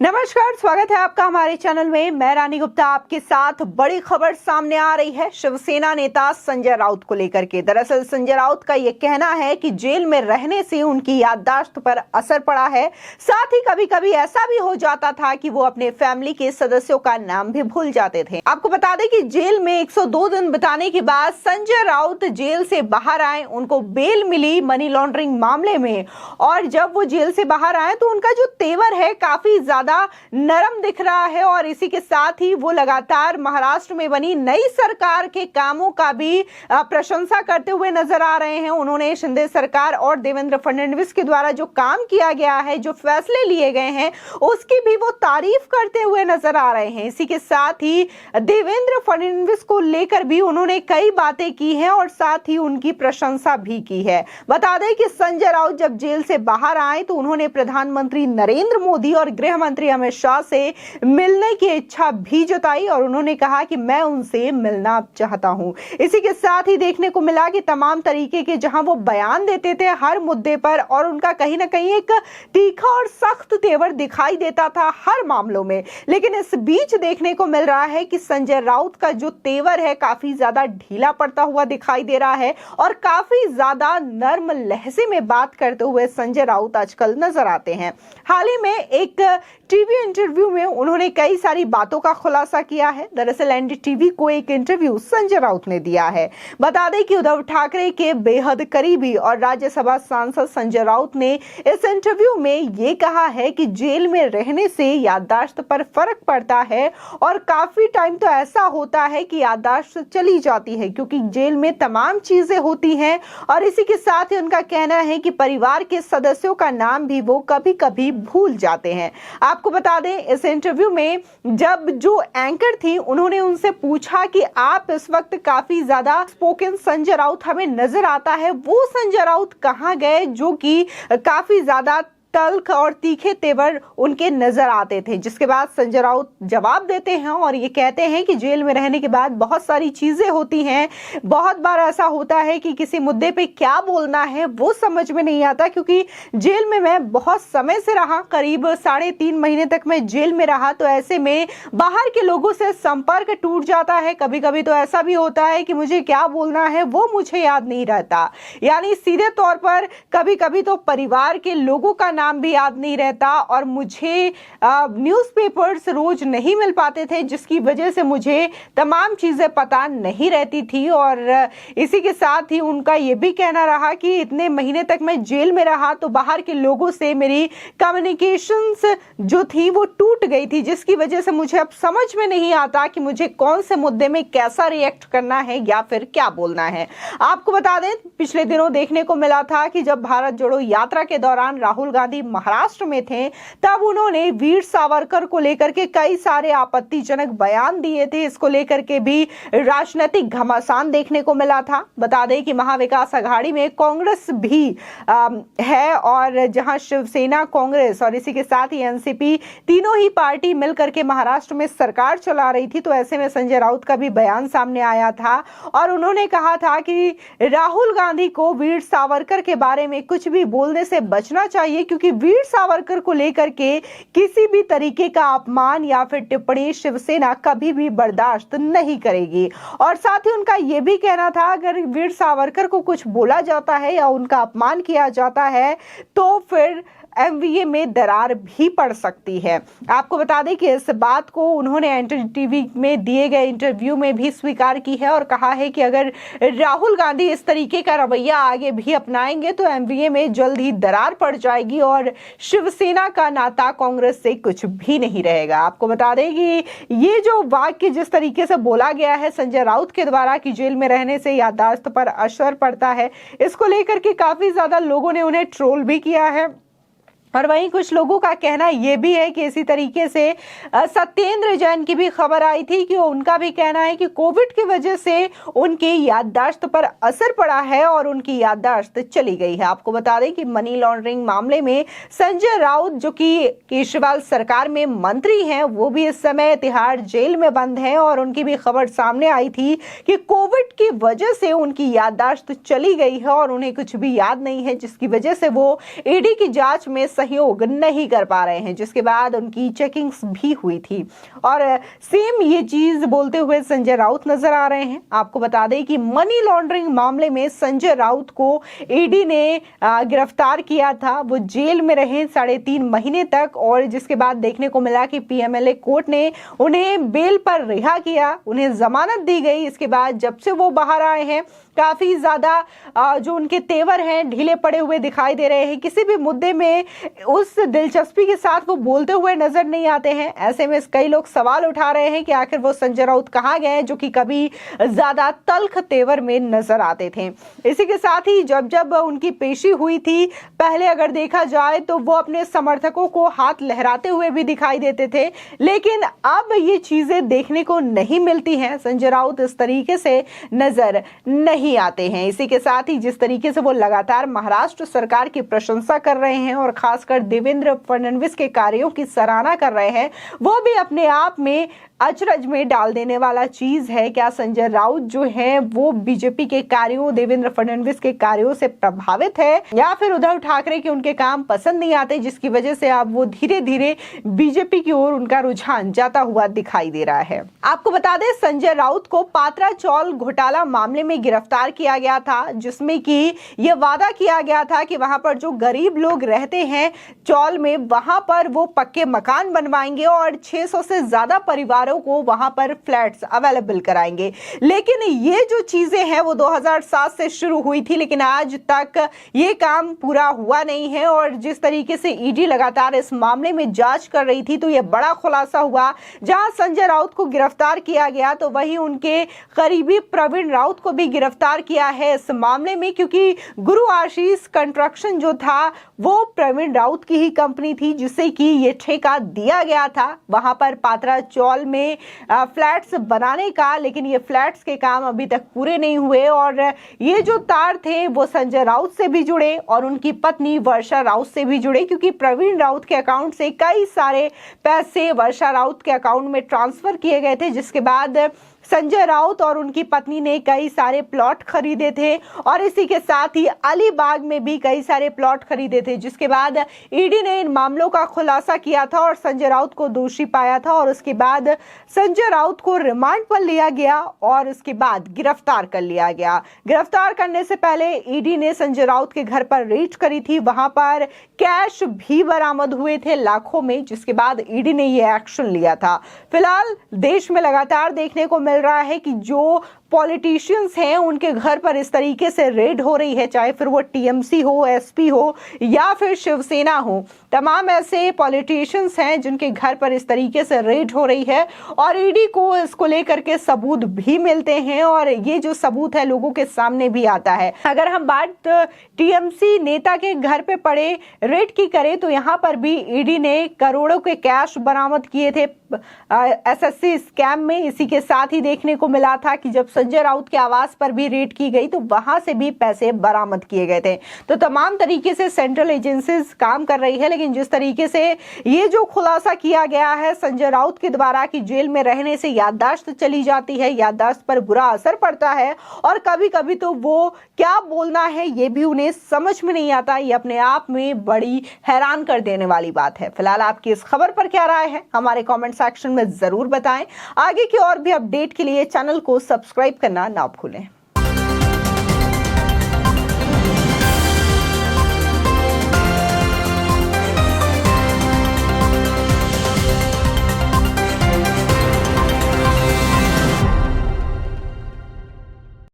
नमस्कार, स्वागत है आपका हमारे चैनल में। मैं रानी गुप्ता आपके साथ। बड़ी खबर सामने आ रही है शिवसेना नेता संजय राउत को लेकर के। दरअसल संजय राउत का यह कहना है कि जेल में रहने से उनकी याददाश्त पर असर पड़ा है। साथ ही कभी कभी ऐसा भी हो जाता था कि वो अपने फैमिली के सदस्यों का नाम भी भूल जाते थे। आपको बता दें कि जेल में 102 दिन बिताने के बाद संजय राउत जेल से बाहर आए। उनको बेल मिली मनी लॉन्ड्रिंग मामले में, और जब वो जेल से बाहर आए तो उनका जो तेवर है काफी ज्यादा नरम दिख रहा है। और इसी के साथ ही वो लगातार महाराष्ट्र में बनी नई सरकार के कामों का भी प्रशंसा करते हुए नजर आ रहे हैं। उन्होंने शिंदे सरकार और देवेंद्र फडणवीस के द्वारा जो काम किया गया है, जो फैसले लिए गए हैं, उसकी भी वो तारीफ करते हुए नजर आ रहे हैं। इसी के साथ ही देवेंद्र फडणवीस को लेकर भी उन्होंने कई बातें की हैं और साथ ही उनकी प्रशंसा भी की है। बता दें कि संजय राउत जब जेल से बाहर आए तो उन्होंने प्रधानमंत्री नरेंद्र मोदी और गृह मंत्री अमित शाह से मिलने की इच्छा भी जताई और उन्होंने कहा कि मैं उनसे मिलना चाहता हूं। इसी के साथ ही देखने को मिला कि तमाम तरीके के जहां वो बयान देते थे हर मुद्दे पर, और उनका कहीं ना कहीं एक तीखा और सख्त तेवर दिखाई देता था हर मामलों में। लेकिन इस बीच देखने को मिल रहा है कि संजय राउत का जो तेवर है काफी ज्यादा ढीला पड़ता हुआ दिखाई दे रहा है और काफी ज्यादा नर्म लहजे में बात करते हुए संजय राउत आजकल नजर आते हैं। हाल ही में एक टीवी इंटरव्यू में उन्होंने कई सारी बातों का खुलासा किया है। दरअसल एनडीटीवी को एक इंटरव्यू संजय राउत ने दिया है। बता दें कि उद्धव ठाकरे के बेहद करीबी और राज्यसभा सांसद संजय राउत ने इस इंटरव्यू में ये कहा है कि जेल में रहने से याददाश्त पर फर्क पड़ता है और काफी टाइम तो ऐसा होता है कि याददाश्त चली जाती है क्योंकि जेल में तमाम चीजें होती हैं। और इसी के साथ ही उनका कहना है कि परिवार के सदस्यों का नाम भी वो कभी कभी भूल जाते हैं। आपको बता दें इस इंटरव्यू में जब जो एंकर थी उन्होंने उनसे पूछा कि आप इस वक्त काफी ज्यादा स्पोकन संजय राउत हमें नजर आता है, वो संजय राउत कहां गए जो कि काफी ज्यादा तल्ख और तीखे तेवर उनके नजर आते थे। जिसके बाद संजय राउत जवाब देते हैं और ये कहते हैं कि जेल में रहने के बाद बहुत सारी चीजें होती हैं। बहुत बार ऐसा होता है कि किसी मुद्दे पे क्या बोलना है वो समझ में नहीं आता, क्योंकि जेल में मैं बहुत समय से रहा, करीब 3.5 महीने तक मैं जेल में रहा, तो ऐसे में बाहर के लोगों से संपर्क टूट जाता है। कभी कभी तो ऐसा भी होता है कि मुझे क्या बोलना है वो मुझे याद नहीं रहता। यानी सीधे तौर पर कभी कभी तो परिवार के लोगों का नाम भी याद नहीं रहता और मुझे न्यूज़पेपर्स रोज नहीं मिल पाते थे, जिसकी वजह से मुझे तमाम चीजें पता नहीं रहती थी। और इसी के साथ ही उनका यह भी कहना रहा कि इतने महीने तक मैं जेल में रहा तो बाहर के लोगों से मेरी कम्युनिकेशंस जो थी वो टूट गई थी, जिसकी वजह से मुझे अब समझ में नहीं आता कि मुझे कौन से मुद्दे में कैसा रिएक्ट करना है या फिर क्या बोलना है। आपको बता दें पिछले दिनों देखने को मिला था कि जब भारत जोड़ो यात्रा के दौरान राहुल गांधी महाराष्ट्र में थे तब उन्होंने वीर सावरकर को लेकर के कई सारे आपत्तिजनक बयान दिए थे। इसको लेकर के भी राजनीतिक घमासान देखने को मिला था। बता दें कि महाविकास आघाड़ी में कांग्रेस भी है और जहां शिवसेना, कांग्रेस और इसी के साथ ही एनसीपी तीनों ही पार्टी मिलकर के महाराष्ट्र में सरकार चला रही थी। तो ऐसे में संजय राउत का भी बयान सामने आया था और उन्होंने कहा था कि राहुल गांधी को वीर सावरकर के बारे में कुछ भी बोलने से बचना चाहिए, क्योंकि वीर सावरकर को लेकर के किसी भी तरीके का अपमान या फिर टिप्पणी शिवसेना कभी भी बर्दाश्त नहीं करेगी। और साथ ही उनका यह भी कहना था अगर वीर सावरकर को कुछ बोला जाता है या उनका अपमान किया जाता है तो फिर एमवीए में दरार भी पड़ सकती है। आपको बता दें कि इस बात को उन्होंने एनडीटीवी में दिए गए इंटरव्यू में भी स्वीकार की है और कहा है कि अगर राहुल गांधी इस तरीके का रवैया आगे भी अपनाएंगे तो एमवीए में जल्द ही दरार पड़ जाएगी और शिवसेना का नाता कांग्रेस से कुछ भी नहीं रहेगा। आपको बता दें कि ये जो वाक्य जिस तरीके से बोला गया है संजय राउत के द्वारा कि जेल में रहने से याददाश्त पर असर पड़ता है, इसको लेकर के काफी ज्यादा लोगों ने उन्हें ट्रोल भी किया है। और वहीं कुछ लोगों का कहना यह भी है कि इसी तरीके से सत्येंद्र जैन की भी खबर आई थी कि उनका भी कहना है कि कोविड की वजह से उनकी याददाश्त पर असर पड़ा है और उनकी याददाश्त चली गई है। आपको बता दें कि मनी लॉन्ड्रिंग मामले में संजय राउत जो कि केजरीवाल सरकार में मंत्री हैं वो भी इस समय तिहाड़ जेल में बंद हैं और उनकी भी खबर सामने आई थी कि कोविड की वजह से उनकी याददाश्त चली गई है और उन्हें कुछ भी याद नहीं है, जिसकी वजह से वो ईडी की जांच में सहयोग नहीं कर पा रहे हैं, जिसके बाद उनकी चेकिंग्स भी हुई थी। और सेम ये चीज बोलते हुए संजय राउत नजर आ रहे हैं। आपको बता दें कि मनी लॉन्ड्रिंग मामले में संजय राउत को ईडी ने गिरफ्तार किया था। वो जेल में रहे 3.5 महीने तक, और जिसके बाद देखने को मिला कि पीएमएलए कोर्ट ने उन्हें बेल पर रिहा किया, उन्हें जमानत दी गई। इसके बाद जब से वो बाहर आए हैं, काफी ज्यादा जो उनके तेवर हैं ढीले पड़े हुए दिखाई दे रहे हैं। किसी भी मुद्दे में उस दिलचस्पी के साथ वो बोलते हुए नजर नहीं आते हैं। ऐसे में कई लोग सवाल उठा रहे हैं कि आखिर वो संजय राउत कहाँ गए, जो कि कभी ज्यादा तल्ख तेवर में नजर आते थे। इसी के साथ ही जब जब उनकी पेशी हुई थी, पहले अगर देखा जाए तो वो अपने समर्थकों को हाथ लहराते हुए भी दिखाई देते थे, लेकिन अब ये चीजें देखने को नहीं मिलती हैं। संजय राउत इस तरीके से नजर नहीं आते हैं। इसी के साथ ही जिस तरीके से वो लगातार महाराष्ट्र सरकार की प्रशंसा कर रहे हैं और खासकर देवेंद्र फडणवीस के कार्यों की सराहना कर रहे हैं, वो भी अपने आप में अचरज में डाल देने वाला चीज है। क्या संजय राउत जो है वो बीजेपी के कार्यों, देवेंद्र फडणवीस के कार्यों से प्रभावित है, या फिर उद्धव ठाकरे के उनके काम पसंद नहीं आते, जिसकी वजह से अब वो धीरे धीरे बीजेपी की ओर उनका रुझान जाता हुआ दिखाई दे रहा है। आपको बता दें, संजय राउत को पात्रा चौल घोटाला मामले में गिरफ्तार किया गया था, जिसमें कि यह वादा किया गया था कि वहां पर जो गरीब लोग रहते हैं चौल में, वहां पर वो पक्के मकान बनवाएंगे और 600 से ज्यादा परिवार को वहां पर फ्लैट्स अवेलेबल कराएंगे। लेकिन ये जो चीजें हैं वो 2007 से शुरू हुई थी, लेकिन आज तक ये काम पूरा हुआ नहीं है। और जिस तरीके से ईडी लगातार इस मामले में जांच कर रही थी, तो ये बड़ा खुलासा हुआ। जहां संजय राउत को गिरफ्तार किया गया, तो वहीं उनके करीबी प्रवीण राउत को भी गिरफ्तार किया है इस मामले में, क्योंकि गुरु आशीष कंस्ट्रक्शन जो था वो प्रवीण राउत की ही कंपनी थी, जिसे कि ये ठेका दिया गया था वहां पर पात्रा चौल में फ्लैट्स बनाने का। लेकिन ये फ्लैट्स के काम अभी तक पूरे नहीं हुए, और ये जो तार थे वो संजय राउत से भी जुड़े और उनकी पत्नी वर्षा राउत से भी जुड़े, क्योंकि प्रवीण राउत के अकाउंट से कई सारे पैसे वर्षा राउत के अकाउंट में ट्रांसफर किए गए थे, जिसके बाद संजय राउत और उनकी पत्नी ने कई सारे प्लॉट खरीदे थे, और इसी के साथ ही अलीबाग में भी कई सारे प्लॉट खरीदे थे, जिसके बाद ईडी ने इन मामलों का खुलासा किया था और संजय राउत को दोषी पाया था। और उसके बाद संजय राउत को रिमांड पर लिया गया और उसके बाद गिरफ्तार कर लिया गया। गिरफ्तार करने से पहले ईडी ने संजय राउत के घर पर रेड करी थी, वहां पर कैश भी बरामद हुए थे लाखों में, जिसके बाद ईडी ने यह एक्शन लिया था। फिलहाल देश में लगातार देखने को मिल रहा है कि जो पॉलिटिशियंस हैं उनके घर पर इस तरीके से रेड हो रही है, चाहे फिर वो टीएमसी हो, एसपी हो या फिर शिवसेना हो। तमाम ऐसे पॉलिटिशियंस हैं जिनके घर पर इस तरीके से रेड हो रही है, और ईडी को इसको लेकर के सबूत भी मिलते हैं, और ये जो सबूत है लोगों के सामने भी आता है। अगर हम बात टीएमसी नेता के घर पे पड़े रेड की करें, तो यहाँ पर भी ईडी ने करोड़ों के कैश बरामद किए थे एसएससी स्कैम में। इसी के साथ ही देखने को मिला था कि जब संजय राउत के आवास पर भी रेड की गई, तो वहां से भी पैसे बरामद किए गए थे। तो तमाम तरीके से सेंट्रल एजेंसीज काम कर रही है, लेकिन जिस तरीके से ये जो खुलासा किया गया है संजय राउत के द्वारा कि जेल में रहने से याददाश्त चली जाती है, याददाश्त पर बुरा असर पड़ता है, और कभी कभी तो वो क्या बोलना है ये भी उन्हें समझ में नहीं आता, ये अपने आप में बड़ी हैरान कर देने वाली बात है। फिलहाल आपकी इस खबर पर क्या राय है, हमारे कमेंट सेक्शन में जरूर बताएं। आगे की और भी अपडेट के लिए चैनल को सब्सक्राइब करना ना भूलें।